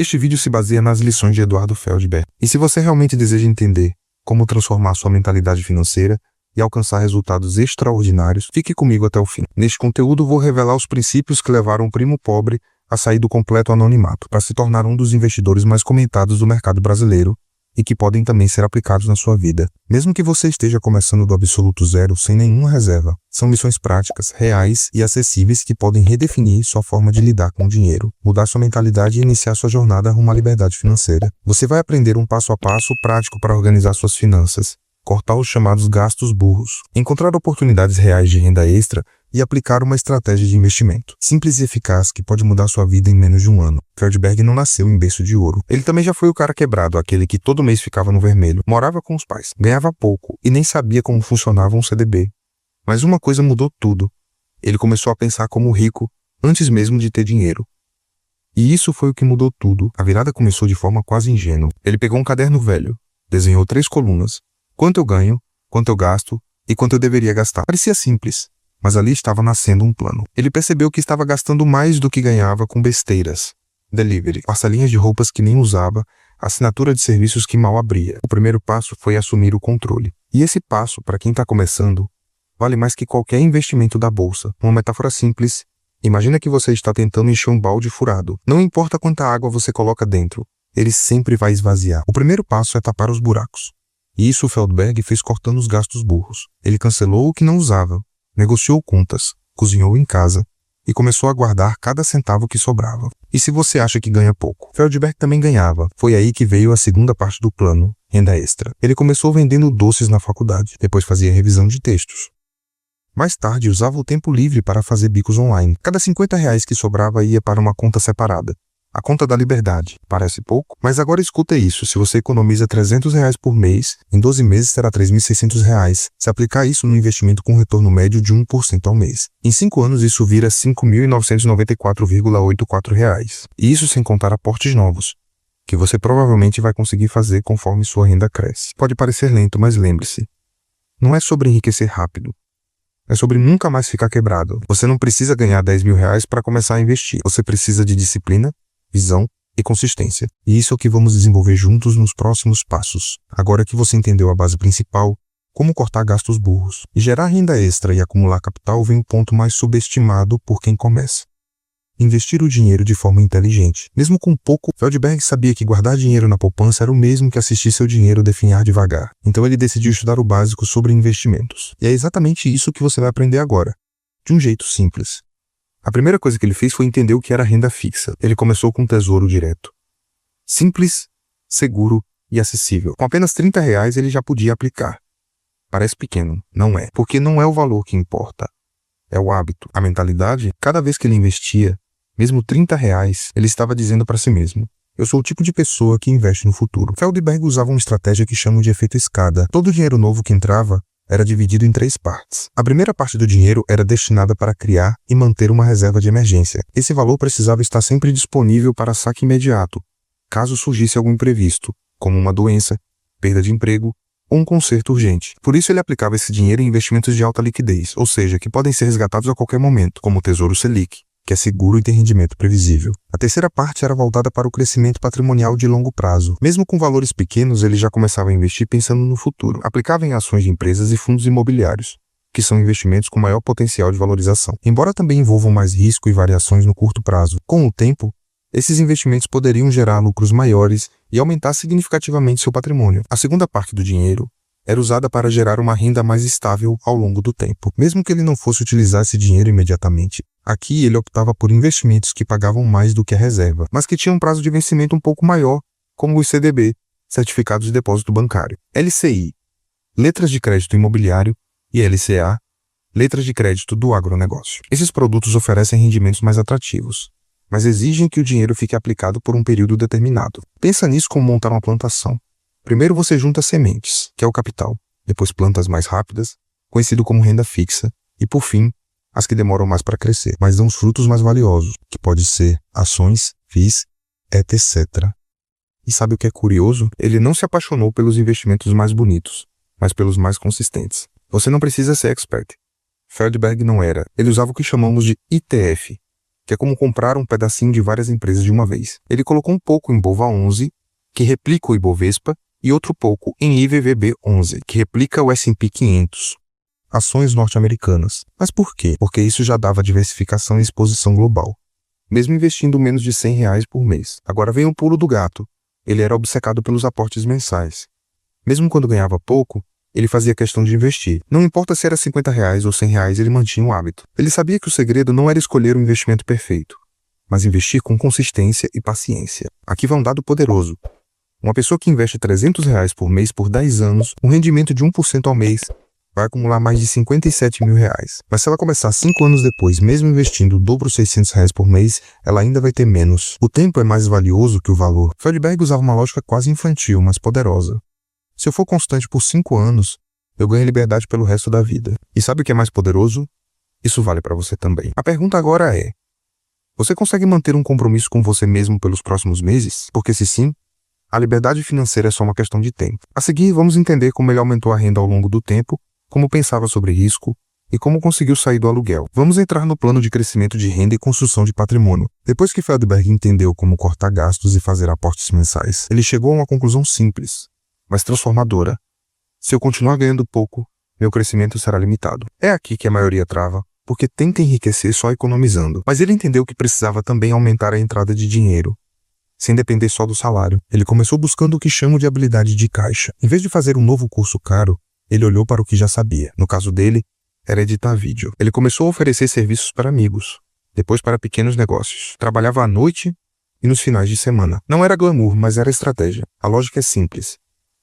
Este vídeo se baseia nas lições de Eduardo Feldberg. E se você realmente deseja entender como transformar sua mentalidade financeira e alcançar resultados extraordinários, fique comigo até o fim. Neste conteúdo vou revelar os princípios que levaram o primo pobre a sair do completo anonimato para se tornar um dos investidores mais comentados do mercado brasileiro e que podem também ser aplicados na sua vida. Mesmo que você esteja começando do absoluto zero, sem nenhuma reserva, são lições práticas, reais e acessíveis que podem redefinir sua forma de lidar com o dinheiro, mudar sua mentalidade e iniciar sua jornada rumo à liberdade financeira. Você vai aprender um passo a passo prático para organizar suas finanças, cortar os chamados gastos burros, encontrar oportunidades reais de renda extra e aplicar uma estratégia de investimento simples e eficaz que pode mudar sua vida em menos de um ano. Feldberg não nasceu em berço de ouro. Ele também já foi o cara quebrado, aquele que todo mês ficava no vermelho, morava com os pais, ganhava pouco e nem sabia como funcionava um CDB. Mas uma coisa mudou tudo. Ele começou a pensar como rico antes mesmo de ter dinheiro. E isso foi o que mudou tudo. A virada começou de forma quase ingênua. Ele pegou um caderno velho, desenhou 3 colunas: quanto eu ganho, quanto eu gasto e quanto eu deveria gastar. Parecia simples, mas ali estava nascendo um plano. Ele percebeu que estava gastando mais do que ganhava com besteiras. Delivery, parcelinhas de roupas que nem usava, assinatura de serviços que mal abria. O primeiro passo foi assumir o controle. E esse passo, para quem está começando, vale mais que qualquer investimento da bolsa. Uma metáfora simples: imagina que você está tentando encher um balde furado. Não importa quanta água você coloca dentro, ele sempre vai esvaziar. O primeiro passo é tapar os buracos. E isso o Feldberg fez cortando os gastos burros. Ele cancelou o que não usava, negociou contas, cozinhou em casa e começou a guardar cada centavo que sobrava. E se você acha que ganha pouco, Feldberg também ganhava. Foi aí que veio a segunda parte do plano, renda extra. Ele começou vendendo doces na faculdade, depois fazia revisão de textos. Mais tarde usava o tempo livre para fazer bicos online. Cada R$50 que sobrava ia para uma conta separada, a conta da liberdade. Parece pouco? Mas agora escuta isso: se você economiza R$300 por mês, em 12 meses será R$3.600. Se aplicar isso no investimento com retorno médio de 1% ao mês, em 5 anos isso vira R$5.994,84. E isso sem contar aportes novos, que você provavelmente vai conseguir fazer conforme sua renda cresce. Pode parecer lento, mas lembre-se, não é sobre enriquecer rápido. É sobre nunca mais ficar quebrado. Você não precisa ganhar R$10.000 para começar a investir. Você precisa de disciplina, visão e consistência. E isso é o que vamos desenvolver juntos nos próximos passos. Agora que você entendeu a base principal, como cortar gastos burros e gerar renda extra e acumular capital, vem o ponto mais subestimado por quem começa: investir o dinheiro de forma inteligente. Mesmo com pouco, Feldberg sabia que guardar dinheiro na poupança era o mesmo que assistir seu dinheiro definhar devagar. Então ele decidiu estudar o básico sobre investimentos. E é exatamente isso que você vai aprender agora, de um jeito simples. A primeira coisa que ele fez foi entender o que era renda fixa. Ele começou com um tesouro direto. Simples, seguro e acessível. Com apenas R$30 ele já podia aplicar. Parece pequeno, não é. Porque não é o valor que importa, é o hábito, a mentalidade. Cada vez que ele investia, mesmo R$30, ele estava dizendo para si mesmo: eu sou o tipo de pessoa que investe no futuro. Feldberg usava uma estratégia que chamam de efeito escada. Todo o dinheiro novo que entrava era dividido em 3 partes. A primeira parte do dinheiro era destinada para criar e manter uma reserva de emergência. Esse valor precisava estar sempre disponível para saque imediato, caso surgisse algum imprevisto, como uma doença, perda de emprego ou um conserto urgente. Por isso ele aplicava esse dinheiro em investimentos de alta liquidez, ou seja, que podem ser resgatados a qualquer momento, como o Tesouro Selic, que é seguro e tem rendimento previsível. A terceira parte era voltada para o crescimento patrimonial de longo prazo. Mesmo com valores pequenos, ele já começava a investir pensando no futuro. Aplicava em ações de empresas e fundos imobiliários, que são investimentos com maior potencial de valorização, embora também envolvam mais risco e variações no curto prazo. Com o tempo, esses investimentos poderiam gerar lucros maiores e aumentar significativamente seu patrimônio. A segunda parte do dinheiro era usada para gerar uma renda mais estável ao longo do tempo. Mesmo que ele não fosse utilizar esse dinheiro imediatamente, aqui ele optava por investimentos que pagavam mais do que a reserva, mas que tinham um prazo de vencimento um pouco maior, como os CDB, Certificados de Depósito Bancário, LCI, Letras de Crédito Imobiliário, e LCA, Letras de Crédito do Agronegócio. Esses produtos oferecem rendimentos mais atrativos, mas exigem que o dinheiro fique aplicado por um período determinado. Pensa nisso como montar uma plantação. Primeiro você junta sementes, que é o capital, depois plantas mais rápidas, conhecido como renda fixa, e por fim, as que demoram mais para crescer, mas dão os frutos mais valiosos, que pode ser ações, FIIs, etc. E sabe o que é curioso? Ele não se apaixonou pelos investimentos mais bonitos, mas pelos mais consistentes. Você não precisa ser expert. Feldberg não era. Ele usava o que chamamos de ETF, que é como comprar um pedacinho de várias empresas de uma vez. Ele colocou um pouco em BOVA11, que replica o Ibovespa, e outro pouco em IVVB11, que replica o S&P 500. Ações norte-americanas. Mas por quê? Porque isso já dava diversificação e exposição global, mesmo investindo menos de R$100 por mês. Agora vem o pulo do gato. Ele era obcecado pelos aportes mensais. Mesmo quando ganhava pouco, ele fazia questão de investir. Não importa se era R$50 ou R$100, ele mantinha o hábito. Ele sabia que o segredo não era escolher o investimento perfeito, mas investir com consistência e paciência. Aqui vai um dado poderoso. Uma pessoa que investe R$300 por mês por 10 anos, um rendimento de 1% ao mês, vai acumular mais de R$57 mil. Mas se ela começar 5 anos depois, mesmo investindo o dobro R$600 por mês, ela ainda vai ter menos. O tempo é mais valioso que o valor. Feldberg usava uma lógica quase infantil, mas poderosa. Se eu for constante por 5 anos, eu ganho liberdade pelo resto da vida. E sabe o que é mais poderoso? Isso vale para você também. A pergunta agora é: você consegue manter um compromisso com você mesmo pelos próximos meses? Porque se sim, a liberdade financeira é só uma questão de tempo. A seguir, vamos entender como ele aumentou a renda ao longo do tempo, como pensava sobre risco e como conseguiu sair do aluguel. Vamos entrar no plano de crescimento de renda e construção de patrimônio. Depois que Feldberg entendeu como cortar gastos e fazer aportes mensais, ele chegou a uma conclusão simples, mas transformadora. Se eu continuar ganhando pouco, meu crescimento será limitado. É aqui que a maioria trava, porque tenta enriquecer só economizando. Mas ele entendeu que precisava também aumentar a entrada de dinheiro, sem depender só do salário. Ele começou buscando o que chamo de habilidade de caixa. Em vez de fazer um novo curso caro, ele olhou para o que já sabia. No caso dele, era editar vídeo. Ele começou a oferecer serviços para amigos, depois para pequenos negócios. Trabalhava à noite e nos finais de semana. Não era glamour, mas era estratégia. A lógica é simples.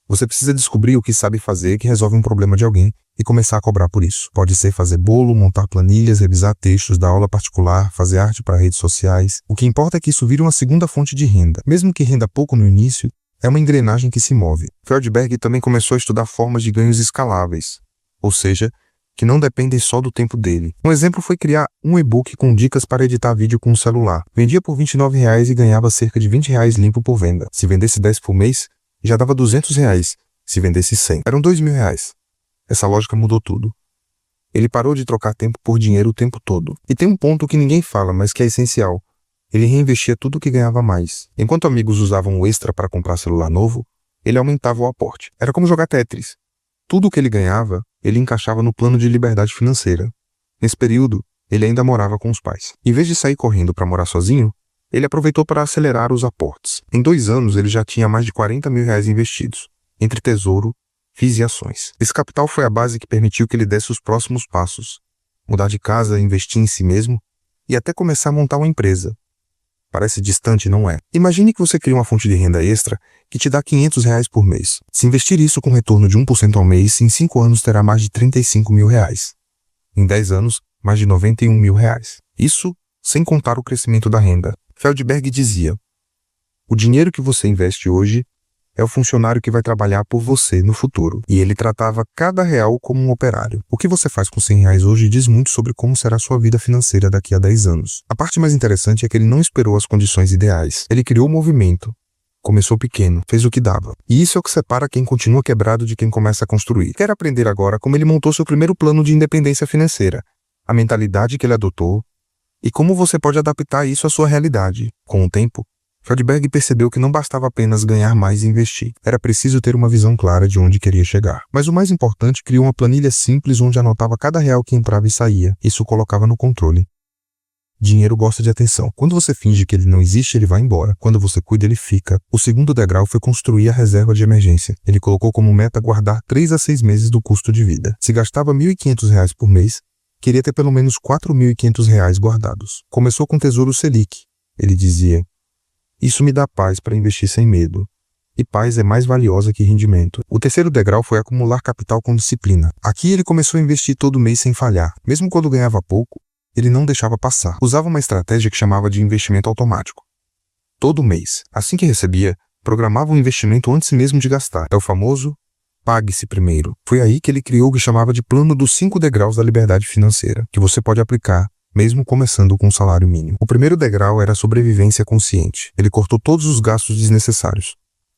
Você precisa descobrir o que sabe fazer que resolve um problema de alguém e começar a cobrar por isso. Pode ser fazer bolo, montar planilhas, revisar textos, dar aula particular, fazer arte para redes sociais. O que importa é que isso vire uma segunda fonte de renda. Mesmo que renda pouco no início, é uma engrenagem que se move. Feldberg também começou a estudar formas de ganhos escaláveis, ou seja, que não dependem só do tempo dele. Um exemplo foi criar um e-book com dicas para editar vídeo com um celular. Vendia por R$29 e ganhava cerca de R$20 limpo por venda. Se vendesse 10 por mês, já dava R$200. Se vendesse 100, eram R$2.000. Essa lógica mudou tudo. Ele parou de trocar tempo por dinheiro o tempo todo. E tem um ponto que ninguém fala, mas que é essencial. Ele reinvestia tudo o que ganhava mais. Enquanto amigos usavam o extra para comprar celular novo, ele aumentava o aporte. Era como jogar Tetris. Tudo o que ele ganhava, ele encaixava no plano de liberdade financeira. Nesse período, ele ainda morava com os pais. Em vez de sair correndo para morar sozinho, ele aproveitou para acelerar os aportes. Em 2 anos, ele já tinha mais de R$40 mil investidos, entre tesouro, FIIs e ações. Esse capital foi a base que permitiu que ele desse os próximos passos. Mudar de casa, investir em si mesmo e até começar a montar uma empresa. Parece distante, não é? Imagine que você cria uma fonte de renda extra que te dá R$500 por mês. Se investir isso com retorno de 1% ao mês, em 5 anos terá mais de R$35 mil. Em 10 anos, mais de R$91 mil. Isso sem contar o crescimento da renda. Feldberg dizia: o dinheiro que você investe hoje é o funcionário que vai trabalhar por você no futuro. E ele tratava cada real como um operário. O que você faz com R$100 hoje diz muito sobre como será sua vida financeira daqui a 10 anos. A parte mais interessante é que ele não esperou as condições ideais. Ele criou o movimento. Começou pequeno, fez o que dava. E isso é o que separa quem continua quebrado de quem começa a construir. Quero aprender agora como ele montou seu primeiro plano de independência financeira, a mentalidade que ele adotou e como você pode adaptar isso à sua realidade. Com o tempo, Feldberg percebeu que não bastava apenas ganhar mais e investir. Era preciso ter uma visão clara de onde queria chegar. Mas o mais importante, criou uma planilha simples onde anotava cada real que entrava e saía. Isso o colocava no controle. Dinheiro gosta de atenção. Quando você finge que ele não existe, ele vai embora. Quando você cuida, ele fica. O segundo degrau foi construir a reserva de emergência. Ele colocou como meta guardar 3 a 6 meses do custo de vida. Se gastava R$1.500 por mês, queria ter pelo menos R$4.500 guardados. Começou com Tesouro Selic. Ele dizia: isso me dá paz para investir sem medo. E paz é mais valiosa que rendimento. O terceiro degrau foi acumular capital com disciplina. Aqui ele começou a investir todo mês sem falhar. Mesmo quando ganhava pouco, ele não deixava passar. Usava uma estratégia que chamava de investimento automático. Todo mês, assim que recebia, programava um investimento antes mesmo de gastar. É o famoso pague-se primeiro. Foi aí que ele criou o que chamava de plano dos 5 degraus da liberdade financeira, que você pode aplicar mesmo começando com um salário mínimo. O primeiro degrau era a sobrevivência consciente. Ele cortou todos os gastos desnecessários,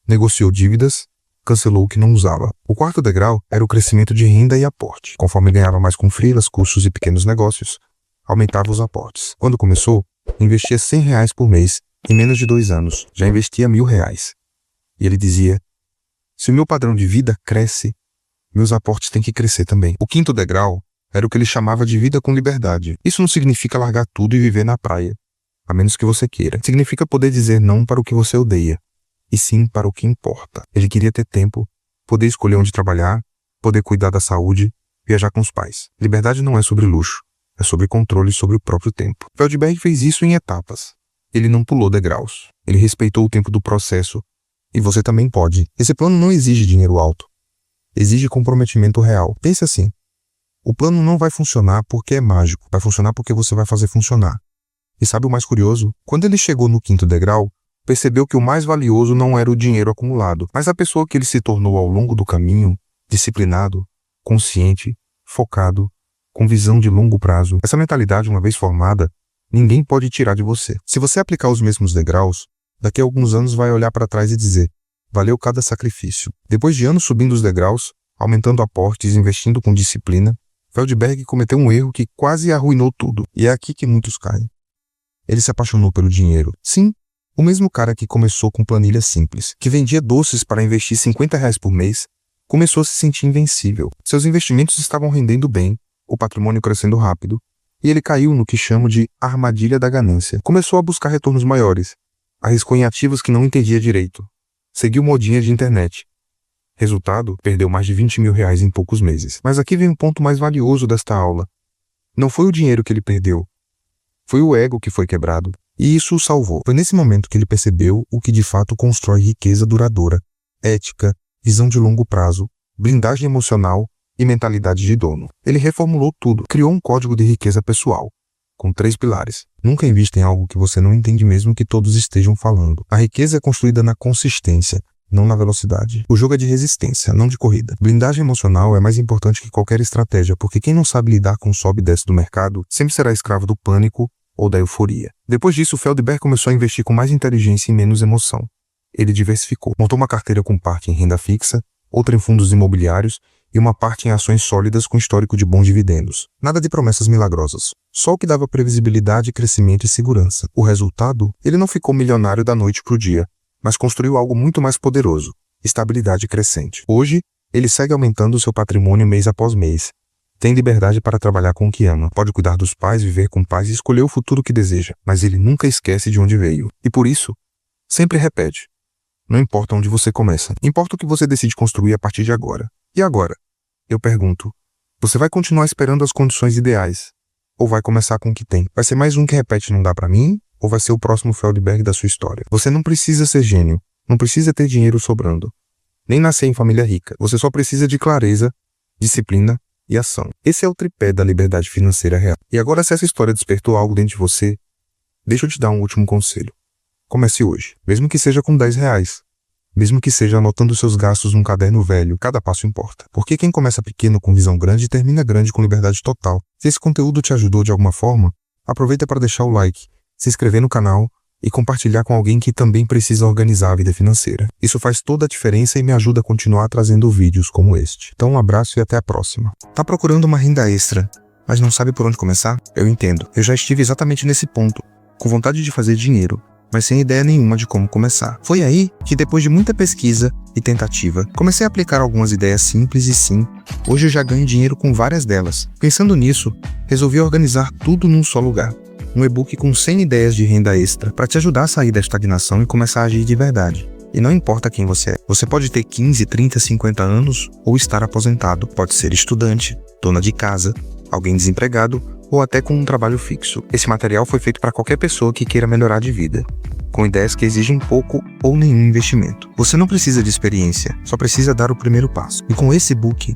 negociou dívidas, cancelou o que não usava. O quarto degrau era o crescimento de renda e aporte. Conforme ganhava mais com freelas, cursos e pequenos negócios, aumentava os aportes. Quando começou, Investia R$100 por mês em menos de 2 anos. Já investia R$1.000. E ele dizia: se o meu padrão de vida cresce, meus aportes têm que crescer também. O 5º degrau era o que ele chamava de vida com liberdade. Isso não significa largar tudo e viver na praia, a menos que você queira. Significa poder dizer não para o que você odeia, e sim para o que importa. Ele queria ter tempo, poder escolher onde trabalhar, poder cuidar da saúde, viajar com os pais. Liberdade não é sobre luxo, é sobre controle sobre o próprio tempo. Feldberg fez isso em etapas. Ele não pulou degraus. Ele respeitou o tempo do processo. E você também pode. Esse plano não exige dinheiro alto. Exige comprometimento real. Pense assim. O plano não vai funcionar porque é mágico. Vai funcionar porque você vai fazer funcionar. E sabe o mais curioso? Quando ele chegou no 5º degrau, percebeu que o mais valioso não era o dinheiro acumulado, mas a pessoa que ele se tornou ao longo do caminho, disciplinado, consciente, focado, com visão de longo prazo. Essa mentalidade, uma vez formada, ninguém pode tirar de você. Se você aplicar os mesmos degraus, daqui a alguns anos vai olhar para trás e dizer: valeu cada sacrifício. Depois de anos subindo os degraus, aumentando aportes, investindo com disciplina, Feldberg cometeu um erro que quase arruinou tudo. E é aqui que muitos caem. Ele se apaixonou pelo dinheiro. Sim, o mesmo cara que começou com planilha simples, que vendia doces para investir R$50 por mês, começou a se sentir invencível. Seus investimentos estavam rendendo bem, o patrimônio crescendo rápido, e ele caiu no que chamo de armadilha da ganância. Começou a buscar retornos maiores, arriscou em ativos que não entendia direito, seguiu modinha de internet. Resultado, perdeu mais de R$20.000 em poucos meses. Mas aqui vem um ponto mais valioso desta aula. Não foi o dinheiro que ele perdeu, foi o ego que foi quebrado. E isso o salvou. Foi nesse momento que ele percebeu o que de fato constrói riqueza duradoura: ética, visão de longo prazo, blindagem emocional e mentalidade de dono. Ele reformulou tudo, criou um código de riqueza pessoal, com 3 pilares. Nunca invista em algo que você não entende mesmo que todos estejam falando. A riqueza é construída na consistência, não na velocidade. O jogo é de resistência, não de corrida. Blindagem emocional é mais importante que qualquer estratégia, porque quem não sabe lidar com o sobe e desce do mercado sempre será escravo do pânico ou da euforia. Depois disso, Feldberg começou a investir com mais inteligência e menos emoção. Ele diversificou. Montou uma carteira com parte em renda fixa, outra em fundos imobiliários e uma parte em ações sólidas com histórico de bons dividendos. Nada de promessas milagrosas. Só o que dava previsibilidade, crescimento e segurança. O resultado? Ele não ficou milionário da noite para o dia, mas construiu algo muito mais poderoso: estabilidade crescente. Hoje, ele segue aumentando seu patrimônio mês após mês. Tem liberdade para trabalhar com o que ama, pode cuidar dos pais, viver com paz e escolher o futuro que deseja, mas ele nunca esquece de onde veio. E por isso, sempre repete: não importa onde você começa, importa o que você decide construir a partir de agora. E agora? Eu pergunto, você vai continuar esperando as condições ideais? Ou vai começar com o que tem? Vai ser mais um que repete não dá pra mim? Ou vai ser o próximo Feldberg da sua história? Você não precisa ser gênio, não precisa ter dinheiro sobrando, nem nascer em família rica. Você só precisa de clareza, disciplina e ação. Esse é o tripé da liberdade financeira real. E agora, se essa história despertou algo dentro de você, deixa eu te dar um último conselho. Comece hoje, mesmo que seja com R$10. Mesmo que seja anotando seus gastos num caderno velho, cada passo importa. Porque quem começa pequeno com visão grande termina grande com liberdade total. Se esse conteúdo te ajudou de alguma forma, aproveita para deixar o like, se inscrever no canal e compartilhar com alguém que também precisa organizar a vida financeira. Isso faz toda a diferença e me ajuda a continuar trazendo vídeos como este. Então um abraço e até a próxima. Tá procurando uma renda extra, mas não sabe por onde começar? Eu entendo. Eu já estive exatamente nesse ponto, com vontade de fazer dinheiro, mas sem ideia nenhuma de como começar. Foi aí que, depois de muita pesquisa e tentativa, comecei a aplicar algumas ideias simples e sim, hoje eu já ganho dinheiro com várias delas. Pensando nisso, resolvi organizar tudo num só lugar. Um e-book com 100 ideias de renda extra para te ajudar a sair da estagnação e começar a agir de verdade. E não importa quem você é. Você pode ter 15, 30, 50 anos ou estar aposentado. Pode ser estudante, dona de casa, alguém desempregado ou até com um trabalho fixo. Esse material foi feito para qualquer pessoa que queira melhorar de vida, com ideias que exigem pouco ou nenhum investimento. Você não precisa de experiência, só precisa dar o primeiro passo. E com esse e-book,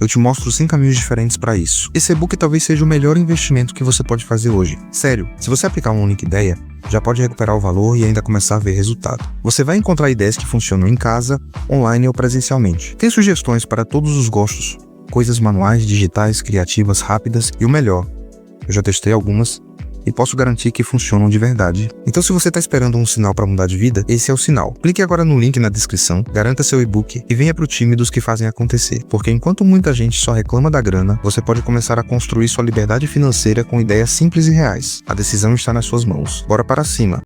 eu te mostro 5 caminhos diferentes para isso. Esse e-book talvez seja o melhor investimento que você pode fazer hoje. Sério, se você aplicar uma única ideia, já pode recuperar o valor e ainda começar a ver resultado. Você vai encontrar ideias que funcionam em casa, online ou presencialmente. Tem sugestões para todos os gostos, coisas manuais, digitais, criativas, rápidas e o melhor, eu já testei algumas e posso garantir que funcionam de verdade. Então, se você está esperando um sinal para mudar de vida, esse é o sinal. Clique agora no link na descrição, garanta seu e-book e venha para o time dos que fazem acontecer. Porque enquanto muita gente só reclama da grana, você pode começar a construir sua liberdade financeira com ideias simples e reais. A decisão está nas suas mãos. Bora para cima!